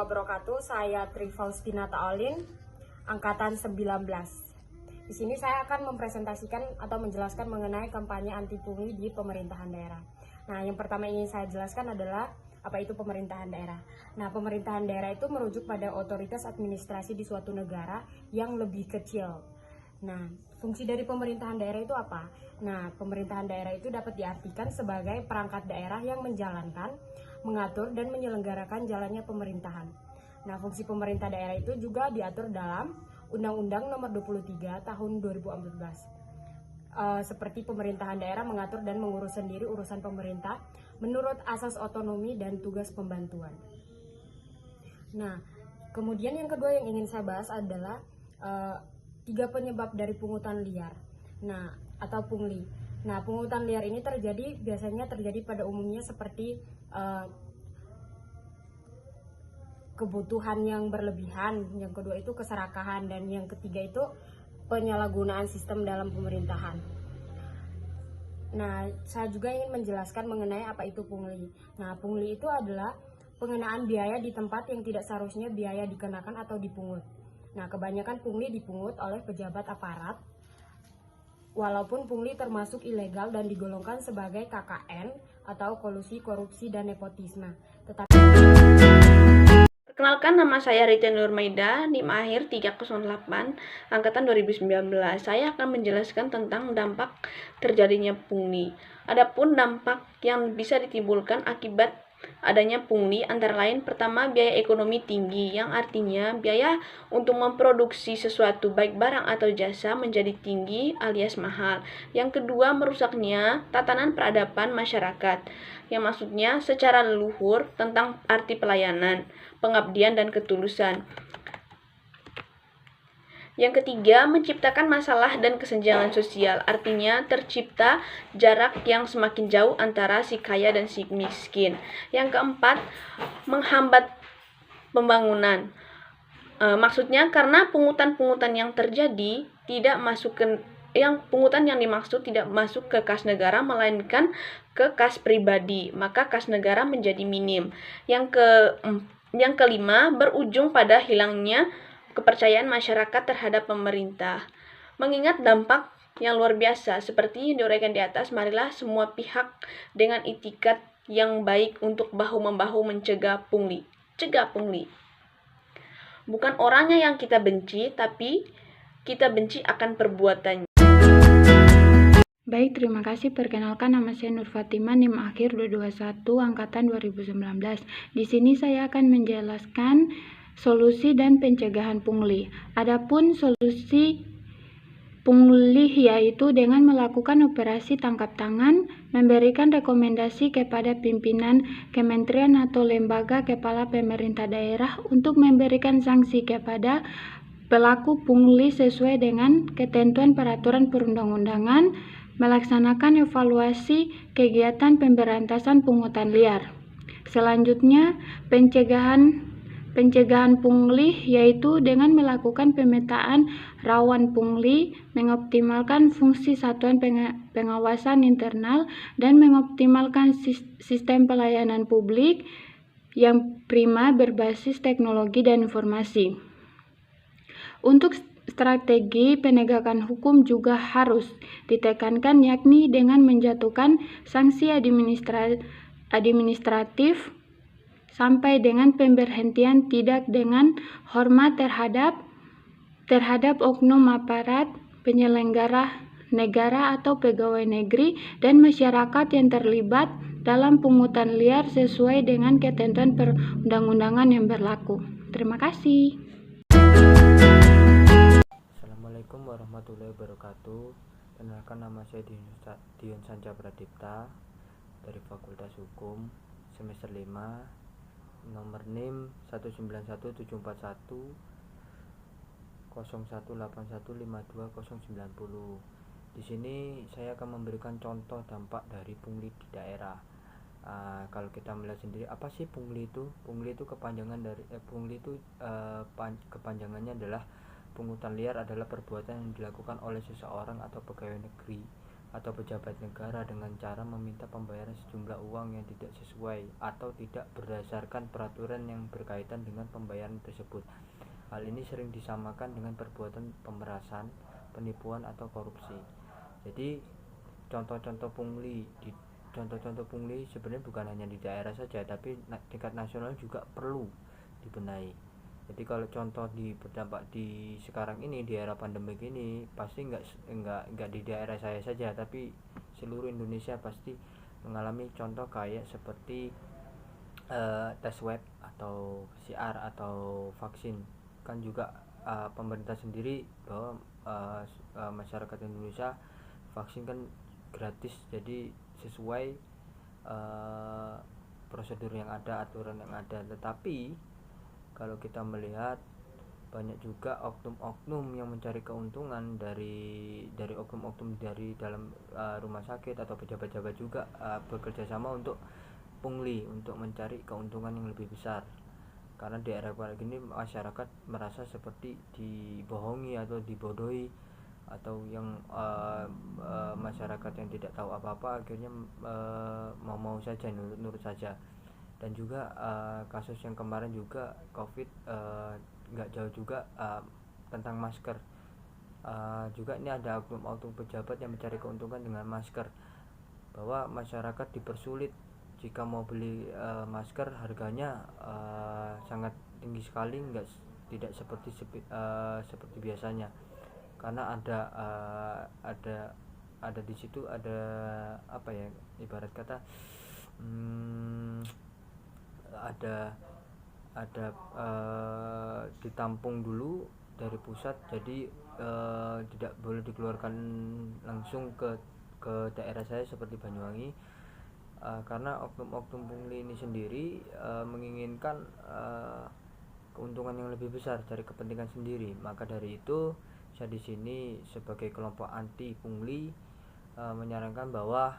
wabarakatuh. Saya Tri Faustina Taolin, angkatan 19. Di sini saya akan mempresentasikan atau menjelaskan mengenai kampanye anti pungli di pemerintahan daerah. Nah, yang pertama ingin saya jelaskan adalah apa itu pemerintahan daerah. Nah, pemerintahan daerah itu merujuk pada otoritas administrasi di suatu negara yang lebih kecil. Nah, fungsi dari pemerintahan daerah itu apa? Nah, pemerintahan daerah itu dapat diartikan sebagai perangkat daerah yang menjalankan, mengatur, dan menyelenggarakan jalannya pemerintahan. Nah, fungsi pemerintah daerah itu juga diatur dalam Undang-Undang Nomor 23 Tahun 2014. Seperti pemerintahan daerah mengatur dan mengurus sendiri urusan pemerintah menurut asas otonomi dan tugas pembantuan. Nah, kemudian yang kedua yang ingin saya bahas adalah 3 penyebab dari pungutan liar. Nah, atau pungli. Nah, pungutan liar ini biasanya terjadi pada umumnya seperti kebutuhan yang berlebihan, yang kedua itu keserakahan, dan yang ketiga itu penyalahgunaan sistem dalam pemerintahan. Nah, saya juga ingin menjelaskan mengenai apa itu pungli. Nah, pungli itu adalah pengenaan biaya di tempat yang tidak seharusnya biaya dikenakan atau dipungut. Nah, kebanyakan pungli dipungut oleh pejabat aparat, walaupun pungli termasuk ilegal dan digolongkan sebagai KKN atau kolusi, korupsi, dan nepotisme. Perkenalkan, nama saya Rita Nurmaida, NIM akhir 308, angkatan 2019. Saya akan menjelaskan tentang dampak terjadinya pungli. Adapun dampak yang bisa ditimbulkan akibat adanya pungli antara lain, pertama, biaya ekonomi tinggi, yang artinya biaya untuk memproduksi sesuatu baik barang atau jasa menjadi tinggi alias mahal. Yang kedua, merusaknya tatanan peradaban masyarakat, yang maksudnya secara leluhur tentang arti pelayanan, pengabdian, dan ketulusan. Yang ketiga, menciptakan masalah dan kesenjangan sosial, artinya tercipta jarak yang semakin jauh antara si kaya dan si miskin. Yang keempat, menghambat pembangunan. Maksudnya karena pungutan-pungutan yang terjadi pungutan yang dimaksud tidak masuk ke kas negara melainkan ke kas pribadi, maka kas negara menjadi minim. Yang kelima, berujung pada hilangnya kepercayaan masyarakat terhadap pemerintah. Mengingat dampak yang luar biasa seperti yang diuraikan di atas, marilah semua pihak dengan itikat yang baik untuk bahu-membahu mencegah pungli. Cegah pungli. Bukan orangnya yang kita benci, tapi kita benci akan perbuatannya. Baik, terima kasih. Perkenalkan, nama saya Nur Fatima, NIM akhir 221, angkatan 2019. Di sini saya akan menjelaskan solusi dan pencegahan pungli. Adapun solusi pungli yaitu dengan melakukan operasi tangkap tangan, memberikan rekomendasi kepada pimpinan kementerian atau lembaga kepala pemerintah daerah untuk memberikan sanksi kepada pelaku pungli sesuai dengan ketentuan peraturan perundang-undangan, melaksanakan evaluasi kegiatan pemberantasan pungutan liar. Selanjutnya, pencegahan pungli yaitu dengan melakukan pemetaan rawan pungli, mengoptimalkan fungsi satuan pengawasan internal, dan mengoptimalkan sistem pelayanan publik yang prima berbasis teknologi dan informasi. Untuk strategi penegakan hukum juga harus ditekankan, yakni dengan menjatuhkan sanksi administratif sampai dengan pemberhentian tidak dengan hormat terhadap oknum aparat penyelenggara negara atau pegawai negeri dan masyarakat yang terlibat dalam pungutan liar sesuai dengan ketentuan perundang-undangan yang berlaku. Terima kasih. Assalamualaikum warahmatullahi wabarakatuh. Kenalkan, nama saya Dion Sanja Pradipta dari Fakultas Hukum semester 5, nomor NIM 1917101815290. Di sini saya akan memberikan contoh dampak dari pungli di daerah. Kalau kita melihat sendiri, apa sih pungli itu? Pungli itu kepanjangannya adalah pungutan liar adalah perbuatan yang dilakukan oleh seseorang atau pegawai negeri atau pejabat negara dengan cara meminta pembayaran sejumlah uang yang tidak sesuai atau tidak berdasarkan peraturan yang berkaitan dengan pembayaran tersebut. Hal ini sering disamakan dengan perbuatan pemerasan, penipuan atau korupsi. Jadi contoh-contoh pungli sebenarnya bukan hanya di daerah saja, tapi tingkat nasional juga perlu dibenahi. Jadi kalau contoh berdampak di sekarang ini, di era pandemik ini, pasti nggak di daerah saya saja, tapi seluruh Indonesia pasti mengalami contoh kayak seperti tes web atau PCR atau vaksin. Kan juga pemerintah sendiri bahwa masyarakat Indonesia vaksin kan gratis, jadi sesuai prosedur yang ada, aturan yang ada. Tetapi kalau kita melihat banyak juga oknum-oknum yang mencari keuntungan dari oknum-oknum dari dalam rumah sakit atau pejabat-pejabat juga bekerja sama untuk pungli, untuk mencari keuntungan yang lebih besar. Karena di era kayak gini masyarakat merasa seperti dibohongi atau dibodohi, atau yang masyarakat yang tidak tahu apa-apa akhirnya mau saja, nurut saja. Dan juga kasus yang kemarin juga COVID, nggak jauh juga tentang masker. Juga ini ada oknum-oknum pejabat yang mencari keuntungan dengan masker, bahwa masyarakat dipersulit jika mau beli masker, harganya sangat tinggi sekali, tidak seperti biasanya, karena ada di situ ada apa ya, ibarat kata ada ditampung dulu dari pusat, jadi tidak boleh dikeluarkan langsung ke daerah saya seperti Banyuwangi, karena oknum-oknum pungli ini sendiri menginginkan keuntungan yang lebih besar dari kepentingan sendiri. Maka dari itu saya di sini sebagai kelompok anti pungli menyarankan bahwa